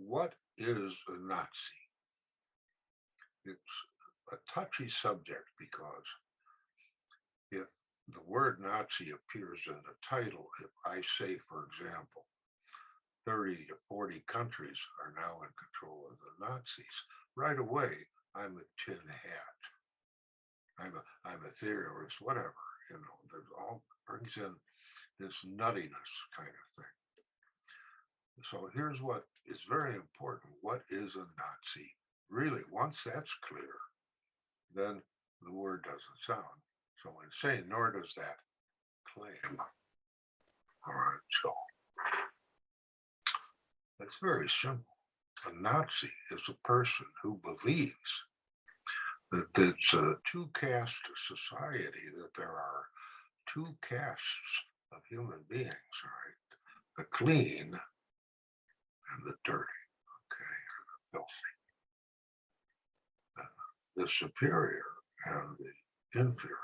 What is a Nazi? It's a touchy subject because if the word Nazi appears in the title, if I say, for example, 30 to 40 countries are now in control of the Nazis, right away, I'm a tin hat. I'm a theorist, whatever, there's all brings in this nuttiness kind of thing. So here's what is very important. What is a Nazi? Really, once that's clear, then the word doesn't sound so insane, nor does that claim. All right, so it's very simple. A Nazi is a person who believes that it's a two-caste society, that there are two castes of human beings, right? The clean and the dirty, okay, or the filthy. The superior and the inferior.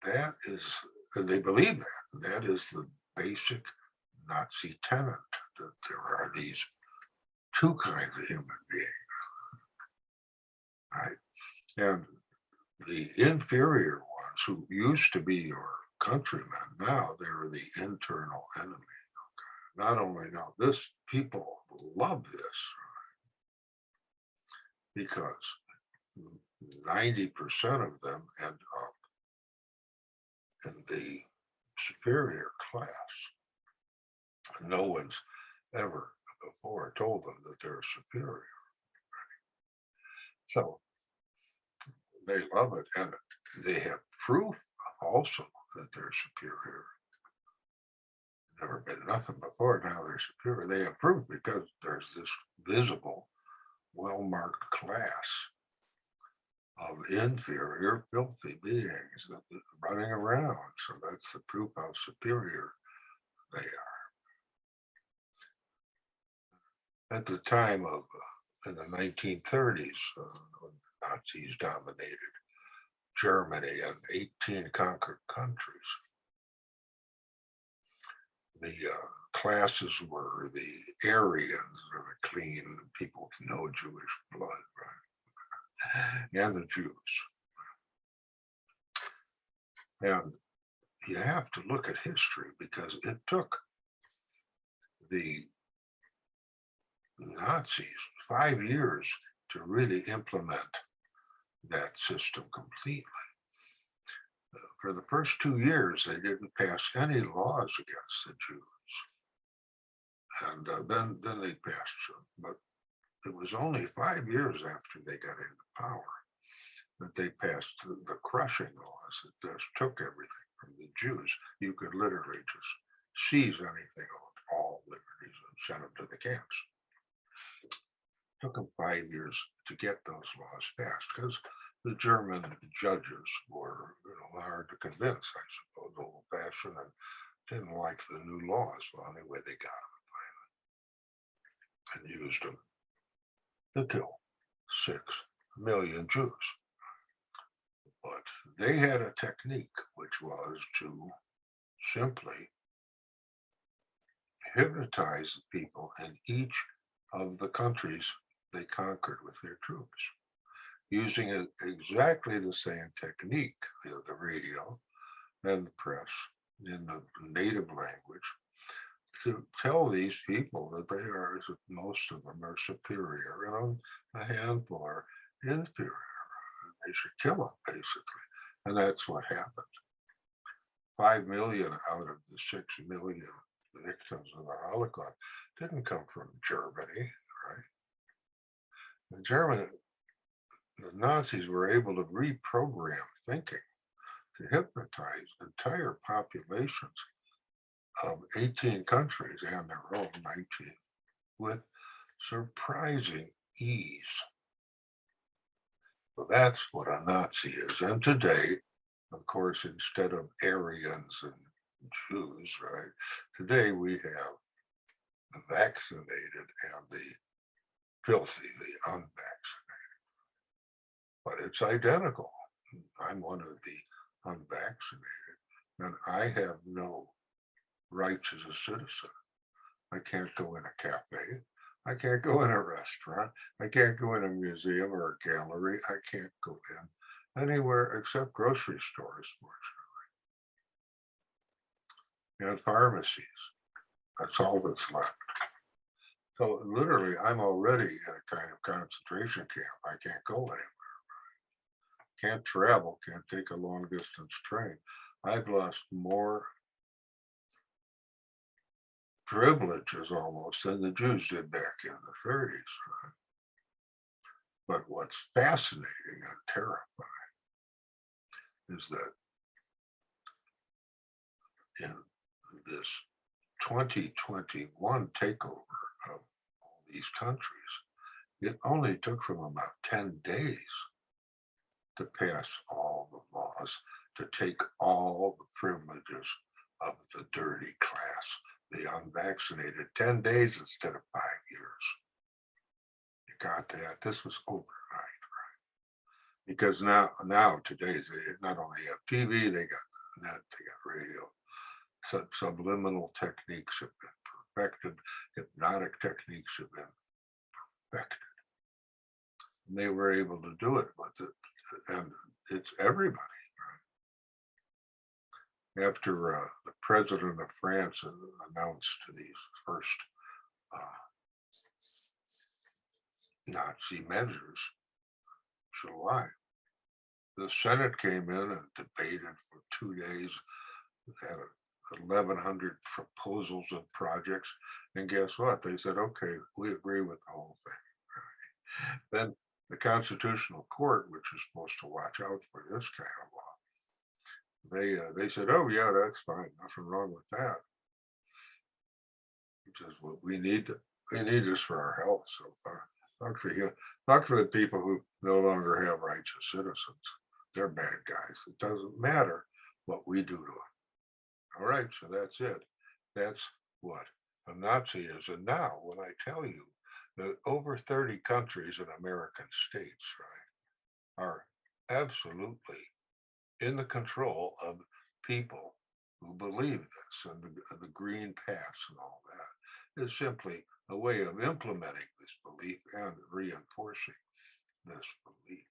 That is, and they believe that. That is the basic Nazi tenet, that there are these two kinds of human beings, right? And the inferior ones who used to be your countrymen, now they're the internal enemy. Okay? Not only now, people love this because 90% of them end up in the superior class. No one's ever before told them that they're superior. So they love it, and they have proof also that they're superior. Never been nothing before, now they're superior. They have proof because there's this visible, well-marked class of inferior, filthy beings running around. So that's the proof how superior they are. At the time of, in the 1930s, when the Nazis dominated Germany and 18 conquered countries, the classes were the Aryans, or the clean people with no Jewish blood, right? And the Jews. And you have to look at history because it took the Nazis 5 years to really implement that system completely. For the first 2 years, they didn't pass any laws against the Jews. And then they passed some. But it was only 5 years after they got into power that they passed the crushing laws that just took everything from the Jews. You could literally just seize anything, all liberties, and send them to the camps. It took them 5 years to get those laws passed because the German judges were hard to convince, I suppose, old-fashioned, and didn't like the new laws. Well, anyway, they got them and used them to kill 6 million Jews. But they had a technique, which was to simply hypnotize the people in each of the countries they conquered with their troops, using exactly the same technique, the radio and the press in the native language, to tell these people that they are, most of them are superior, and a handful are inferior. They should kill them, basically. And that's what happened. 5 million out of the 6 million victims of the Holocaust didn't come from Germany, right? The Nazis were able to reprogram thinking to hypnotize entire populations of 18 countries and their own 19 with surprising ease. So that's what a Nazi is. And today, of course, instead of Aryans and Jews, right, today we have the vaccinated and the filthy, the unvaccinated. But it's identical. I'm one of the unvaccinated, and I have no rights as a citizen. I can't go in a cafe. I can't go in a restaurant. I can't go in a museum or a gallery. I can't go in anywhere except grocery stores, and pharmacies. That's all that's left. So literally, I'm already in a kind of concentration camp. I can't go anywhere. Can't travel. Can't take a long distance train. I've lost more privileges almost than the Jews did back in the 30s. Right? But what's fascinating and terrifying is that in this 2021 takeover of all these countries, it only took them about 10 days to pass all the laws, to take all the privileges of the dirty class, the unvaccinated, 10 days instead of 5 years. You got that? This was overnight, right? Because now today, they not only have TV, they got net, they got radio. Subliminal techniques have been perfected. Hypnotic techniques have been perfected. And they were able to do it, and it's everybody. Right? After the president of France announced these first Nazi measures, July, the Senate came in and debated for 2 days, had 1,100 proposals of projects, and guess what? They said, okay, we agree with the whole thing. Then the Constitutional Court, which is supposed to watch out for this kind of law, they said, oh yeah, that's fine, nothing wrong with that. Because what we need this for our health. So talk for the people who no longer have righteous citizens. They're bad guys. It doesn't matter what we do to them. All right, so that's it. That's what a Nazi is. And now, when I tell you that over 30 countries in American states, right, are absolutely in the control of people who believe this, and the Green Pass and all that is simply a way of implementing this belief and reinforcing this belief.